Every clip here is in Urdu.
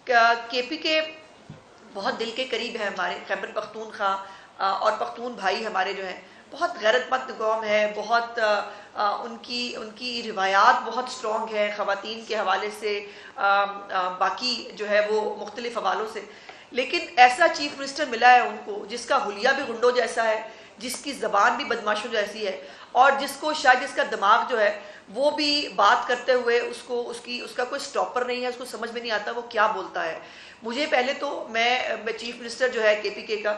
کے پی کے بہت دل کے قریب ہے ہمارے، خیبر پختونخوا اور پختون بھائی ہمارے جو ہیں بہت غیرت مند قوم ہے، بہت ان کی روایات بہت سٹرونگ ہے خواتین کے حوالے سے، باقی جو ہے وہ مختلف حوالوں سے. لیکن ایسا چیف منسٹر ملا ہے ان کو جس کا حلیہ بھی گنڈوں جیسا ہے، جس کی زبان بھی بدماشوں جیسی ہے، اور جس کو شاید جس کا دماغ جو ہے وہ بھی بات کرتے ہوئے اس کا کوئی سٹاپر نہیں ہے، اس کو سمجھ میں نہیں آتا وہ کیا بولتا ہے. مجھے پہلے تو میں چیف منسٹر جو ہے کے پی کے کا،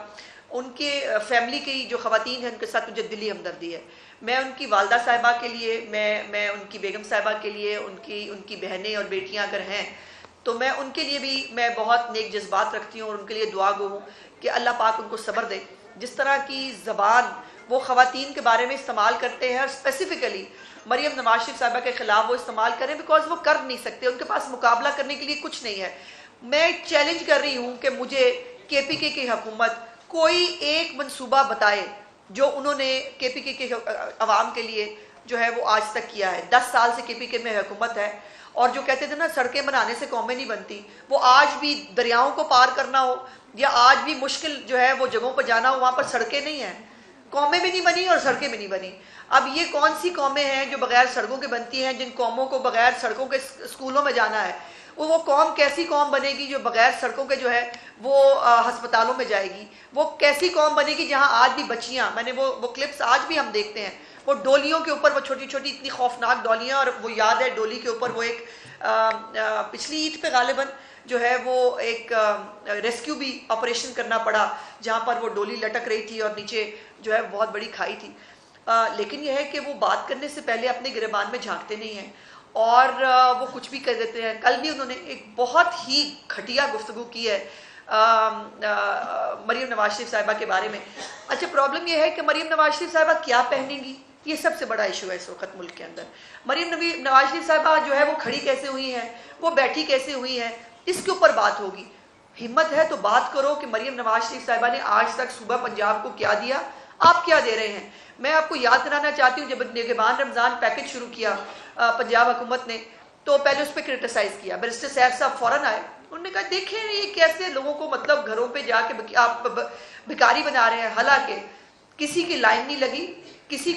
ان کے فیملی کی جو خواتین ہیں ان کے ساتھ مجھے دلی ہمدردی ہے. میں ان کی والدہ صاحبہ کے لیے، میں ان کی بیگم صاحبہ کے لیے، ان کی بہنیں اور بیٹیاں اگر ہیں تو میں ان کے لیے بھی میں بہت نیک جذبات رکھتی ہوں اور ان کے لیے دعا گو ہوں کہ اللہ پاک ان کو صبر دے. جس طرح کی زبان وہ خواتین کے بارے میں استعمال کرتے ہیں، اور اسپیسیفکلی مریم نواز شریف صاحبہ کے خلاف وہ استعمال کریں، بیکاز وہ کر نہیں سکتے، ان کے پاس مقابلہ کرنے کے لیے کچھ نہیں ہے. میں چیلنج کر رہی ہوں کہ مجھے کے پی کے کی حکومت کوئی ایک منصوبہ بتائے جو انہوں نے کے پی کے عوام کے لیے جو ہے وہ آج تک کیا ہے. 10 سال سے کے پی کے میں حکومت ہے، اور جو کہتے تھے نا سڑکیں بنانے سے قومیں نہیں بنتی، وہ آج بھی دریاؤں کو پار کرنا ہو یا آج بھی مشکل جو ہے وہ جگہوں پر جانا ہو، وہاں پر سڑکیں نہیں ہیں، قومیں بھی نہیں بنی اور سڑکیں بھی نہیں بنی. اب یہ کون سی قومیں ہیں جو بغیر سڑکوں کے بنتی ہیں؟ جن قوموں کو بغیر سڑکوں کے اسکولوں میں جانا ہے، وہ قوم کیسی قوم بنے گی جو بغیر سڑکوں کے جو ہے وہ ہسپتالوں میں جائے گی؟ وہ کیسی قوم بنے گی جہاں آج بھی بچیاں، میں نے وہ کلپس آج بھی ہم دیکھتے ہیں، وہ ڈولیوں کے اوپر، وہ چھوٹی چھوٹی اتنی خوفناک ڈولیاں، اور وہ یاد ہے ڈولی کے اوپر وہ ایک پچھلی عید پہ غالباً جو ہے وہ ایک ریسکیو بھی آپریشن کرنا پڑا جہاں پر وہ ڈولی لٹک رہی تھی اور نیچے جو ہے بہت بڑی کھائی تھی. لیکن یہ ہے کہ وہ بات کرنے سے پہلے اپنے گریبان میں جھانکتے نہیں ہیں اور وہ کچھ بھی کر دیتے ہیں. کل بھی انہوں نے ایک بہت ہی گھٹیا گفتگو کی ہے مریم نواز شریف صاحبہ کے بارے میں. اچھا، پرابلم یہ ہے کہ مریم نواز شریف صاحبہ کیا پہنیں گی، یہ سب سے بڑا ایشو ہے اس وقت ملک کے اندر. مریم نواز شریف صاحبہ جو ہے وہ کھڑی کیسے ہوئی ہیں، وہ بیٹھی کیسے ہوئی ہیں، اس کے اوپر بات ہوگی. ہمت ہے تو بات کرو کہ مریم نواز شریف صاحبہ نے آج تک صوبہ پنجاب کو کیا دیا، آپ کیا دے رہے ہیں. میں آپ کو یاد کرانا چاہتی ہوں جب نگہبان رمضان پیکج شروع کیا پنجاب حکومت نے تو پہلے اس پہ کرٹیسائز کیا. بیرسٹر سیف صاحب فوراً آئے، انہوں نے کہا دیکھیں یہ کیسے لوگوں کو مطلب گھروں پہ جا کے آپ بھکاری بنا رہے ہیں. حالانکہ کسی کی لائن نہیں لگی، کسی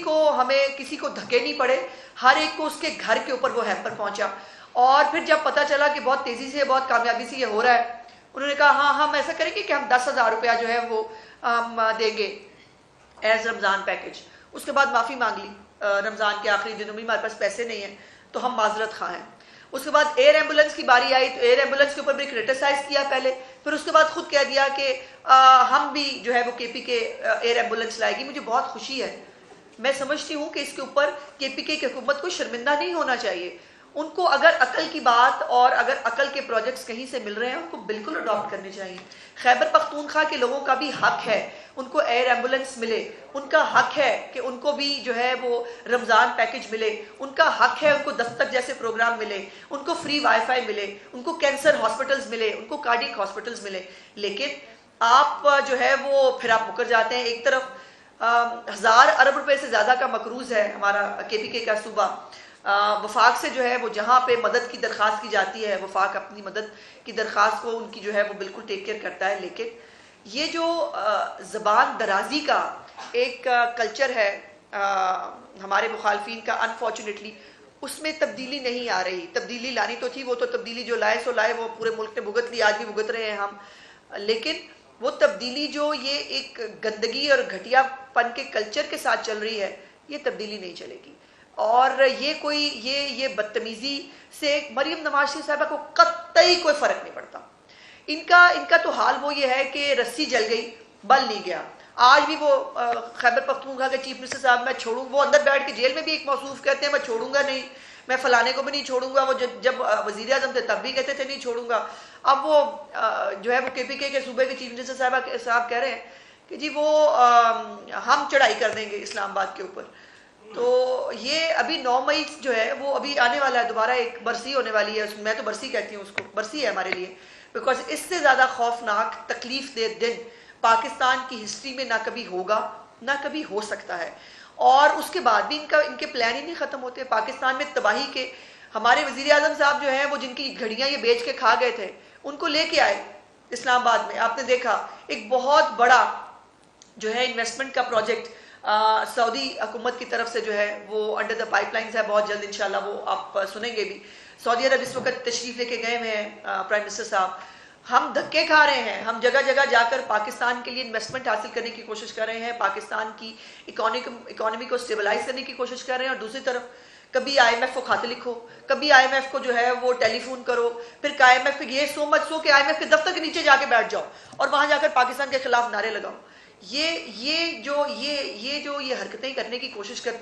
کو دھکے نہیں پڑے، ہر ایک کو اس کے گھر کے اوپر وہ ہیمپر پہنچا. اور پھر جب پتہ چلا کہ بہت تیزی سے، بہت کامیابی سے یہ ہو رہا ہے، انہوں نے کہا ہاں ہم ایسا کریں گے کہ ہم 10,000 روپیہ جو ہے وہ ہم دیں گے ایز رمضان پیکج. اس کے بعد معافی مانگ لی رمضان کے آخری دنوں میں، ہمارے پاس پیسے نہیں ہیں تو ہم معذرت خواہ ہیں. اس کے بعد ایئر ایمبولنس کی باری آئی تو ایئر ایمبولنس کے اوپر بھی کرٹیسائز کیا پہلے، پھر اس کے بعد خود کہہ دیا کہ ہم بھی جو ہے وہ کے پی کے ایئر ایمبولنس لائے گی. مجھے بہت خوشی ہے، میں سمجھتی ہوں کہ اس کے اوپر کے پی کے حکومت کو شرمندہ نہیں ہونا چاہیے. ان کو اگر عقل کی بات اور اگر عقل کے پروجیکٹس کہیں سے مل رہے ہیں ان کو بالکل اڈاپٹ کرنے چاہیے. خیبر پختونخوا کے لوگوں کا بھی حق ہے ان کو ایئر ایمبولنس ملے، ان کا حق ہے کہ ان کو بھی جو ہے وہ رمضان پیکج ملے، ان کا حق ہے ان کو دستک جیسے پروگرام ملے، ان کو فری وائی فائی ملے، ان کو کینسر ہاسپٹلز ملے، ان کو کارڈیک ہاسپٹلز ملے. لیکن آپ جو ہے وہ پھر آپ مکر جاتے ہیں. ایک طرف 1000 ارب روپے سے زیادہ کا مقروض ہے ہمارا کے پی کے کا صوبہ. وفاق سے جو ہے وہ جہاں پہ مدد کی درخواست کی جاتی ہے، وفاق اپنی مدد کی درخواست کو ان کی جو ہے وہ بالکل ٹیک کیئر کرتا ہے. لیکن یہ جو زبان درازی کا ایک کلچر ہے ہمارے مخالفین کا، انفارچونیٹلی اس میں تبدیلی نہیں آ رہی. تبدیلی لانی تو تھی، وہ تو تبدیلی جو لائے سو لائے، وہ پورے ملک نے بھگت لی، آج بھی بھگت رہے ہیں ہم. لیکن وہ تبدیلی جو یہ ایک گندگی اور گھٹیا پن کے کلچر کے ساتھ چل رہی ہے، یہ تبدیلی نہیں چلے گی. اور یہ بدتمیزی سے مریم نواز شریف صاحبہ کو قطعی کوئی فرق نہیں پڑتا. ان کا تو حال وہ یہ ہے کہ رسی جل گئی بل نہیں گیا. آج بھی وہ خیبر پختونخوا کے چیف منسٹر صاحب میں چھوڑوں، وہ اندر بیٹھ کے جیل میں بھی ایک موصوف کہتے ہیں میں چھوڑوں گا نہیں، میں فلانے کو بھی نہیں چھوڑوں گا. وہ جب وزیر اعظم تھے تب بھی کہتے تھے نہیں چھوڑوں گا. اب وہ جو ہے وہ کے پی کے صوبے کے چیف منسٹر صاحب کہہ رہے ہیں کہ جی وہ ہم چڑھائی کر دیں گے اسلام آباد کے اوپر. تو یہ ابھی 9 مئی جو ہے وہ ابھی آنے والا ہے، دوبارہ ایک برسی ہونے والی ہے. میں تو برسی کہتی ہوں اس کو، برسی ہے ہمارے لیے، بیکاز اس سے زیادہ خوفناک تکلیف دہ دن پاکستان کی ہسٹری میں نہ کبھی ہوگا نہ کبھی ہو سکتا ہے. اور اس کے بعد بھی ان کے پلان ہی نہیں ختم ہوتے. پاکستان میں تباہی کے ہمارے وزیر اعظم صاحب جو ہیں وہ جن کی گھڑیاں یہ بیچ کے کھا گئے تھے، ان کو لے کے آئے اسلام آباد میں. آپ نے دیکھا ایک بہت بڑا جو ہے انویسٹمنٹ کا پروجیکٹ سعودی حکومت کی طرف سے جو ہے وہ انڈر دا پائپ لائنز ہے. بہت جلد انشاءاللہ وہ آپ سنیں گے بھی. سعودی عرب اس وقت تشریف لے کے گئے ہوئے ہیں پرائم منسٹر صاحب. ہم دھکے کھا رہے ہیں, ہم جگہ جگہ جا کر پاکستان کے لیے انویسٹمنٹ حاصل کرنے کی کوشش کر رہے ہیں, پاکستان کی اکانومی کو سٹیبلائز کرنے کی کوشش کر رہے ہیں, اور دوسری طرف کبھی آئی ایم ایف کو خط لکھو, کبھی آئی ایم ایف کو جو ہے وہ ٹیلی فون کرو, پھر آئی ایم ایف کو یہ سو مت سو کہ آئی ایم ایف کے دفتر کے نیچے جا کے بیٹھ جاؤ اور وہاں جا کر پاکستان کے خلاف نعرے لگاؤ. یہ حرکتیں کرنے کی کوشش کرتے ہیں.